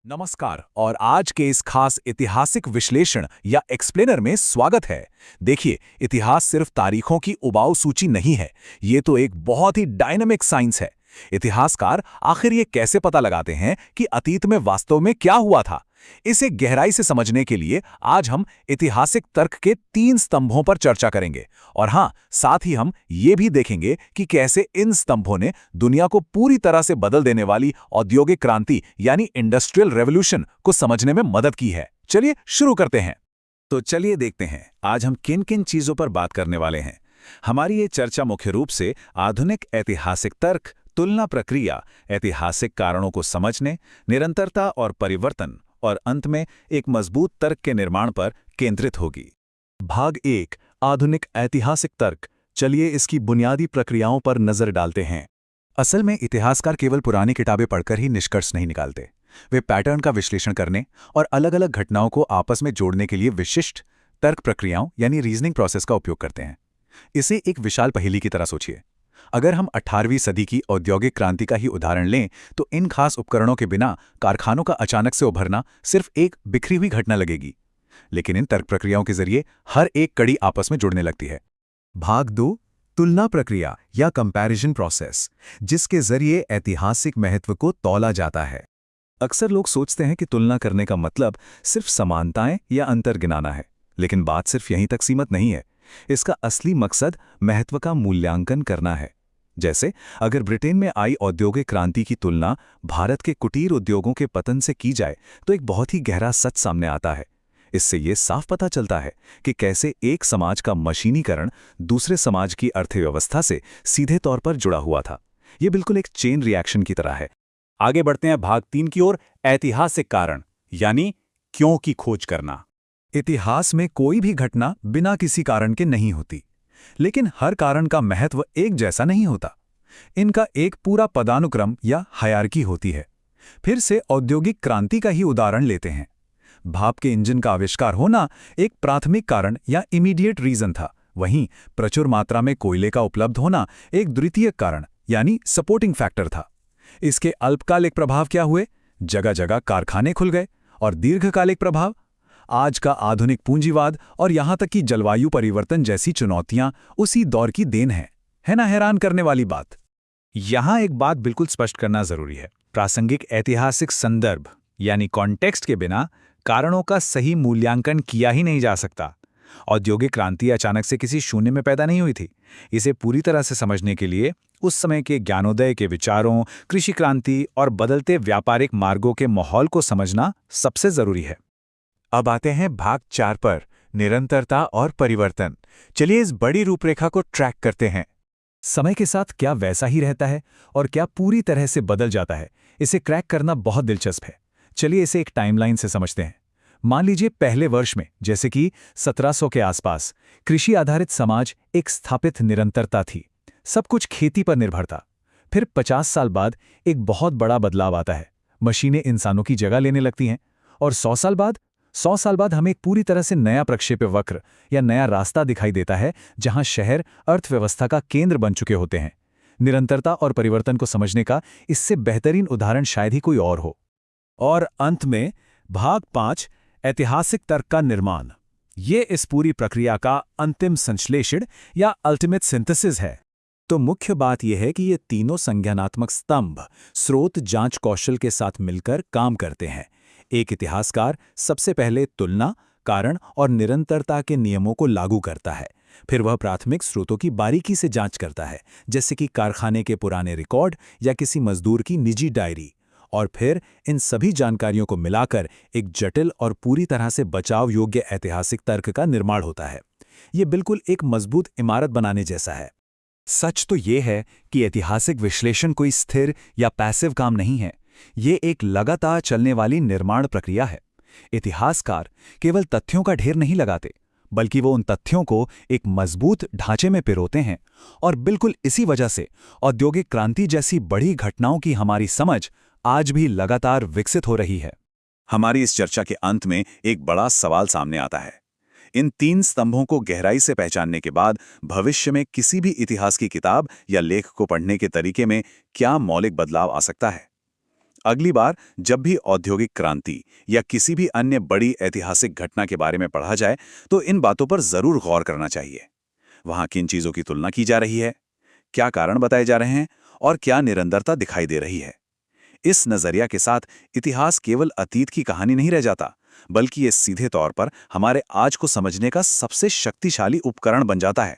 नमस्कार और आज के इस खास ऐतिहासिक विश्लेषण या एक्सप्लेनर में स्वागत है। देखिए, इतिहास सिर्फ तारीखों की उबाऊ सूची नहीं है, ये तो एक बहुत ही डायनामिक साइंस है। इतिहासकार आखिर ये कैसे पता लगाते हैं कि अतीत में वास्तव में क्या हुआ था? इसे गहराई से समझने के लिए आज हम ऐतिहासिक तर्क के 3 स्तंभों पर चर्चा करेंगे। और हाँ, साथ ही हम ये भी देखेंगे कि कैसे इन स्तंभों ने दुनिया को पूरी तरह से बदल देने वाली औद्योगिक क्रांति यानी इंडस्ट्रियल रेवोल्यूशन को समझने में मदद की है। चलिए शुरू करते हैं। तो चलिए देखते हैं आज हम किन किन चीजों पर बात करने वाले हैं। हमारी ये चर्चा मुख्य रूप से आधुनिक ऐतिहासिक तर्क, तुलना प्रक्रिया, ऐतिहासिक कारणों को समझने, निरंतरता और परिवर्तन और अंत में एक मजबूत तर्क के निर्माण पर केंद्रित होगी। भाग 1, आधुनिक ऐतिहासिक तर्क। चलिए इसकी बुनियादी प्रक्रियाओं पर नजर डालते हैं। असल में इतिहासकार केवल पुरानी किताबें पढ़कर ही निष्कर्ष नहीं निकालते। वे पैटर्न का विश्लेषण करने और अलग-अलग घटनाओं को आपस में जोड़ने के लिए विशिष्ट तर्क प्रक्रियाओं यानी रीजनिंग प्रोसेस का उपयोग करते हैं। इसे एक विशाल पहेली की तरह सोचिए। अगर हम 18वीं सदी की औद्योगिक क्रांति का ही उदाहरण लें तो इन खास उपकरणों के बिना कारखानों का अचानक से उभरना सिर्फ एक बिखरी हुई घटना लगेगी। लेकिन इन तर्क प्रक्रियाओं के जरिए हर एक कड़ी आपस में जुड़ने लगती है। भाग 2, तुलना प्रक्रिया या कंपैरिजन प्रोसेस, जिसके जरिए ऐतिहासिक महत्व को तौला जाता है। अक्सर लोग सोचते हैं कि तुलना करने का मतलब सिर्फ समानताएं या अंतर गिनाना है, लेकिन बात सिर्फ यहीं तक सीमित नहीं है। इसका असली मकसद महत्व का मूल्यांकन करना है। जैसे अगर ब्रिटेन में आई औद्योगिक क्रांति की तुलना भारत के कुटीर उद्योगों के पतन से की जाए तो एक बहुत ही गहरा सच सामने आता है। इससे ये साफ पता चलता है कि कैसे एक समाज का मशीनीकरण दूसरे समाज की अर्थव्यवस्था से सीधे तौर पर जुड़ा हुआ था। ये बिल्कुल एक चेन रिएक्शन की तरह है। आगे बढ़ते हैं भाग 3 की ओर, ऐतिहासिक कारण यानी क्यों की खोज करना। इतिहास में कोई भी घटना बिना किसी कारण के नहीं होती, लेकिन हर कारण का महत्व एक जैसा नहीं होता। इनका एक पूरा पदानुक्रम या हायरार्की होती है। फिर से औद्योगिक क्रांति का ही उदाहरण लेते हैं। भाप के इंजन का आविष्कार होना एक प्राथमिक कारण या इमीडिएट रीजन था। वहीं प्रचुर मात्रा में कोयले का उपलब्ध होना एक द्वितीयक कारण यानी सपोर्टिंग फैक्टर था। इसके अल्पकालिक प्रभाव क्या हुए? जगह जगह कारखाने खुल गए। और दीर्घकालिक प्रभाव? आज का आधुनिक पूंजीवाद और यहां तक कि जलवायु परिवर्तन जैसी चुनौतियां उसी दौर की देन है ना? हैरान करने वाली बात। यहां एक बात बिल्कुल स्पष्ट करना जरूरी है। प्रासंगिक ऐतिहासिक संदर्भ यानी कॉन्टेक्स्ट के बिना कारणों का सही मूल्यांकन किया ही नहीं जा सकता। औद्योगिक क्रांति अचानक से किसी शून्य में पैदा नहीं हुई थी। इसे पूरी तरह से समझने के लिए उस समय के ज्ञानोदय के विचारों, कृषि क्रांति और बदलते व्यापारिक मार्गों के माहौल को समझना सबसे जरूरी है। अब आते हैं भाग 4 पर, निरंतरता और परिवर्तन। चलिए इस बड़ी रूपरेखा को ट्रैक करते हैं। समय के साथ क्या वैसा ही रहता है और क्या पूरी तरह से बदल जाता है, इसे क्रैक करना बहुत दिलचस्प है। चलिए इसे एक टाइमलाइन से समझते हैं। मान लीजिए पहले वर्ष में, जैसे कि 1700 के आसपास, कृषि आधारित समाज एक स्थापित निरंतरता थी। सब कुछ खेती पर निर्भर था। फिर 50 साल बाद एक बहुत बड़ा बदलाव आता है। मशीनें इंसानों की जगह लेने लगती हैं। और 100 साल बाद हमें एक पूरी तरह से नया प्रक्षेप्य वक्र या नया रास्ता दिखाई देता है, जहां शहर अर्थव्यवस्था का केंद्र बन चुके होते हैं। निरंतरता और परिवर्तन को समझने का इससे बेहतरीन उदाहरण शायद ही कोई और हो। और अंत में भाग 5, ऐतिहासिक तर्क का निर्माण। ये इस पूरी प्रक्रिया का अंतिम संश्लेषण या अल्टीमेट सिंथेसिस है। तो मुख्य बात यह है कि ये तीनों संज्ञानात्मक स्तंभ स्रोत जांच कौशल के साथ मिलकर काम करते हैं। एक इतिहासकार सबसे पहले तुलना, कारण और निरंतरता के नियमों को लागू करता है। फिर वह प्राथमिक स्रोतों की बारीकी से जांच करता है, जैसे कि कारखाने के पुराने रिकॉर्ड या किसी मजदूर की निजी डायरी। और फिर इन सभी जानकारियों को मिलाकर एक जटिल और पूरी तरह से बचाव योग्य ऐतिहासिक तर्क का निर्माण होता है। ये बिल्कुल एक मजबूत इमारत बनाने जैसा है। सच तो ये है कि ऐतिहासिक विश्लेषण कोई स्थिर या पैसिव काम नहीं है। ये एक लगातार चलने वाली निर्माण प्रक्रिया है। इतिहासकार केवल तथ्यों का ढेर नहीं लगाते, बल्कि वो उन तथ्यों को एक मजबूत ढांचे में पिरोते हैं। और बिल्कुल इसी वजह से औद्योगिक क्रांति जैसी बड़ी घटनाओं की हमारी समझ आज भी लगातार विकसित हो रही है। हमारी इस चर्चा के अंत में एक बड़ा सवाल सामने आता है। इन 3 स्तंभों को गहराई से पहचानने के बाद भविष्य में किसी भी इतिहास की किताब या लेख को पढ़ने के तरीके में क्या मौलिक बदलाव आ सकता है? अगली बार जब भी औद्योगिक क्रांति या किसी भी अन्य बड़ी ऐतिहासिक घटना के बारे में पढ़ा जाए तो इन बातों पर जरूर गौर करना चाहिए। वहां किन चीजों की तुलना की जा रही है, क्या कारण बताए जा रहे हैं और क्या निरंतरता दिखाई दे रही है। इस नजरिया के साथ इतिहास केवल अतीत की कहानी नहीं रह जाता, बल्कि ये सीधे तौर पर हमारे आज को समझने का सबसे शक्तिशाली उपकरण बन जाता है।